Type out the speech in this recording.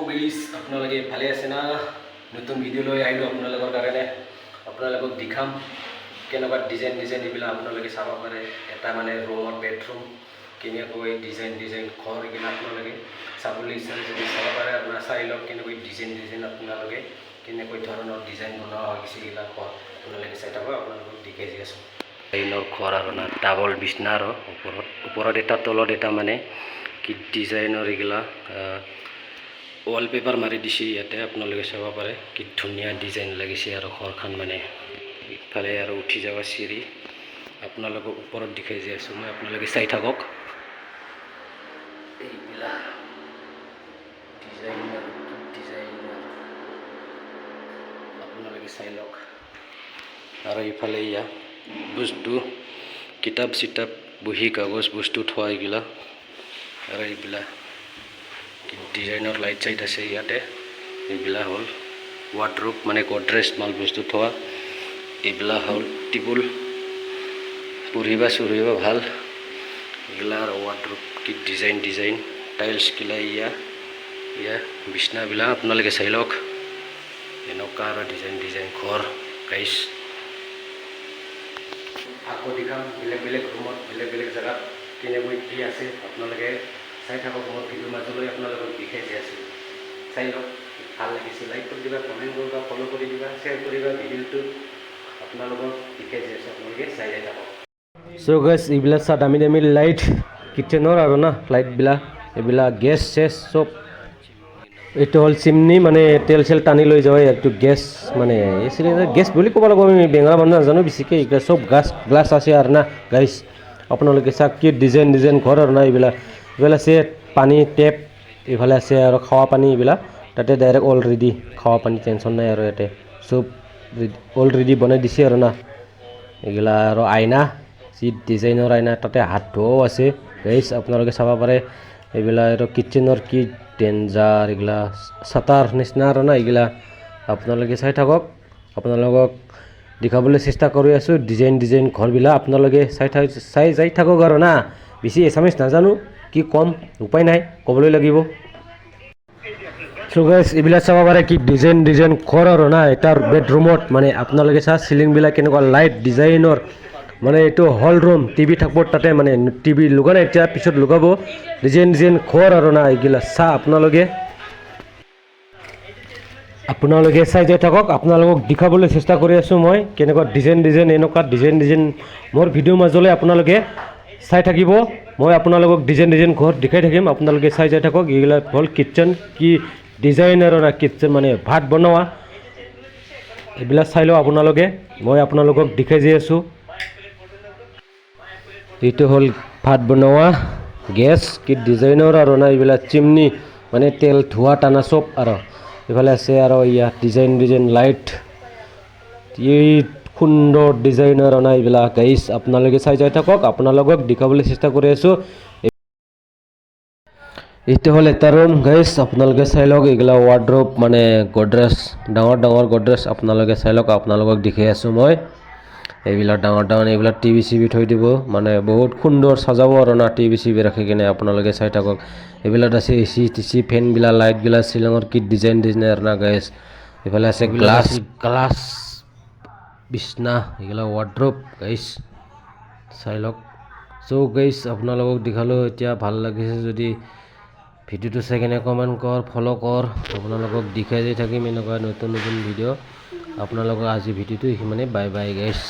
Guys আপোনালোকে ভালে আছে না? নতুন ভিডিঅ' লৈ আহিলোঁ আপোনালোকৰ কাৰণে। আপোনালোকক দেখাম কেনেকুৱা ডিজাইন এইবিলাক আপোনালোকে চাব পাৰে। এটা মানে ৰুমৰ বেডৰুম কেনেকৈ ডিজাইন ঘৰ এইবিলাক আপোনালোকে চাবলৈ ইচ্ছা যদি চাব পাৰে। আপোনাৰ চাই লওক কেনেকৈ ডিজাইন আপোনালোকে কেনেকৈ ধৰণৰ ডিজাইন বনোৱা হয় কিছুবিলাক ঘৰ আপোনালোকে চাই থাকক। আপোনালোকক দেখাই দি আছোঁ ডিজাইনৰ ঘৰ আৰু না ডাবল বিছনা আৰু ওপৰত এটা তলত এটা মানে কি ডিজাইনৰ এইগিলা ৱালপেপাৰ মাৰি দিছে ইয়াতে আপোনালোকে চাব পাৰে কি ধুনীয়া ডিজাইন লাগিছে আৰু ঘৰখন মানে ইফালে আৰু উঠি যাবা চিৰি আপোনালোকক ওপৰত দেখাই দি আছোঁ মই। আপোনালোকে চাই থাকক এইবিলাক ডিজাইনাৰ আপোনালোকে চাই লওক। আৰু ইফালে ইয়া বস্তু কিতাপ চিতাপ বহি কাগজ বস্তু থোৱা এইবিলাক আৰু এইবিলাক ডিজাইনৰ লাইট চাইট আছে ইয়াতে। এইবিলাক হ'ল ৱাৰ্ডৰোব মানে গডৰেজ মাল বস্তু থোৱা। এইবিলাক হ'ল টেবুল পঢ়িবা চঢ়িবা ভাল এইবিলাক আৰু ৱাৰ্ডৰোব কি ডিজাইন টাইলছ গিলা ইয়া বিছনাবিলাক আপোনালোকে চাই লওক। এনেকুৱা আৰু ডিজাইন ঘৰ গাইজ। আকৌ দেখাম বেলেগ ৰুমত বেলেগ জেগাত কেনেকৈ কি আছে আপোনালোকে চাই থাকক। মোৰ ভিডিঅ'ৰ মাজলৈ আপোনালোকক দেখাই দি আছোঁ চাই লওক। ভাল লাগিছে লাইক কৰি দিবা, কমেণ্ট কৰিবা, ফ'ল' কৰি দিবা, শ্বেয়াৰ কৰিবা ভিডিঅ'টো। আপোনালোকক দেখাই দি আছোঁ আপোনালোকে চাই যাই থাকক। চ' গাইজ এইবিলাক চা দামী লাইট কিটচেনৰ আৰু না লাইটবিলাক এইবিলাক গেছ চেছ চব। এইটো হ'ল চিমনি মানে তেল চেল টানি লৈ যায়। এইটো গেছ মানে এই চিলিণ্ডাৰ গেছ বুলি ক'ব লাগিব। আমি বেঙা মানুহ নাজানো বেছিকৈ। এইবিলাক চব গ্লাছ আছে আৰু না গাইজ। আপোনালোকে চাওক কি ডিজাইন ঘৰ আৰু না এইবিলাক আছে পানী টেপ এইফালে আছে আৰু খোৱা পানী এইবিলাক তাতে ডাইৰেক্ট অলৰেডি খোৱা পানী টেনশ্যন নাই আৰু ইয়াতে চব অলৰেডি বনাই দিছে আৰু না। এইগিলা আৰু আইনা যি ডিজাইনৰ আইনা তাতে হাত ধোৱাও আছে গাইজ আপোনালোকে চাব পাৰে। এইবিলাক আৰু কিটচেনৰ কি ডেঞ্জাৰ এইগিলা চাটাৰ নিচিনা আৰু না এইগিলা আপোনালোকে চাই থাকক। আপোনালোকক দেখাবলৈ চেষ্টা কৰি আছোঁ ডিজাইন ঘৰবিলাক আপোনালোকে চাই যাই থাকক আৰু না। বেছি এছামিছ নাজানো কি ক'ম উপায় নাই ক'বলৈ লাগিব। চ' গাইজ এইবিলাক চাব পাৰে কি ডিজাইন ঘৰ আৰু না। এটাৰ বেডৰুমত মানে আপোনালোকে চা চিলিংবিলাক কেনেকুৱা লাইট ডিজাইনৰ মানে এইটো হল ৰুম টিভি থাকিব তাতে মানে টিভি লগা নাই এতিয়া পিছত লগাব। ডিজাইন ঘৰ আৰু না এইগিলা চা আপোনালোকে চাই যাই থাকক। আপোনালোকক দেখাবলৈ চেষ্টা কৰি আছোঁ মই কেনেকুৱা ডিজাইন এনেকুৱা ডিজাইন মোৰ ভিডিঅ'ৰ মাজলৈ আপোনালোকে চাই থাকিব। মই আপোনালোকক ডিজাইন ঘৰ দেখাই থাকিম। আপোনালোকে চাই যাই থাকক। এইবিলাক হ'ল কিটচেন কি ডিজাইন আৰু না কিটচেন মানে ভাত বনোৱা এইবিলাক চাই লওক আপোনালোকে। মই আপোনালোকক দেখাই যাই আছোঁ। এইটো হ'ল ভাত বনোৱা গেছ কি ডিজাইনৰ আৰু না এইবিলাক চিমনি মানে তেল ধোৱা টানা চব আৰু এইফালে আছে আৰু ইয়াত ডিজাইন লাইট এই সুন্দৰ ডিজাইনৰ আৰু না এইবিলাক গাইজ আপোনালোকে চাই যাই থাকক। আপোনালোকক দেখাবলৈ চেষ্টা কৰি আছোঁ। এইটো হ'ল এটা ৰুম গাইজ আপোনালোকে চাই লওক। এইগিলা ৱাৰ্ডৰোব মানে গডৰেজ ডাঙৰ গডৰেজ আপোনালোকে চাই লওক। আপোনালোকক দেখাই আছোঁ মই এইবিলাক ডাঙৰ এইবিলাক টিভি চিভি থৈ দিব মানে বহুত সুন্দৰ চাজাব আৰু না টিভি চিভি ৰাখি কিনে আপোনালোকে চাই থাকক। এইবিলাক আছে এচি টিচি ফেনবিলাক লাইটবিলাক শ্বিলঙৰ কি ডিজাইন আৰু না গাইজ। এইফালে আছে গ্লাছ বিছনা এইগিলা ৱাৰ্ডৰোব গাইজ চাই লওক। চ' গাইজ আপোনালোকক দেখালোঁ। এতিয়া ভাল লাগিছে যদি ভিডিঅ'টো চাই কিনে কমেণ্ট কৰ, ফ'ল' কৰ। আপোনালোকক দেখাই যাই থাকিম এনেকুৱা নতুন ভিডিঅ'। আপোনালোকৰ আজি ভিডিঅ'টো সিমানে বাই গাইজ।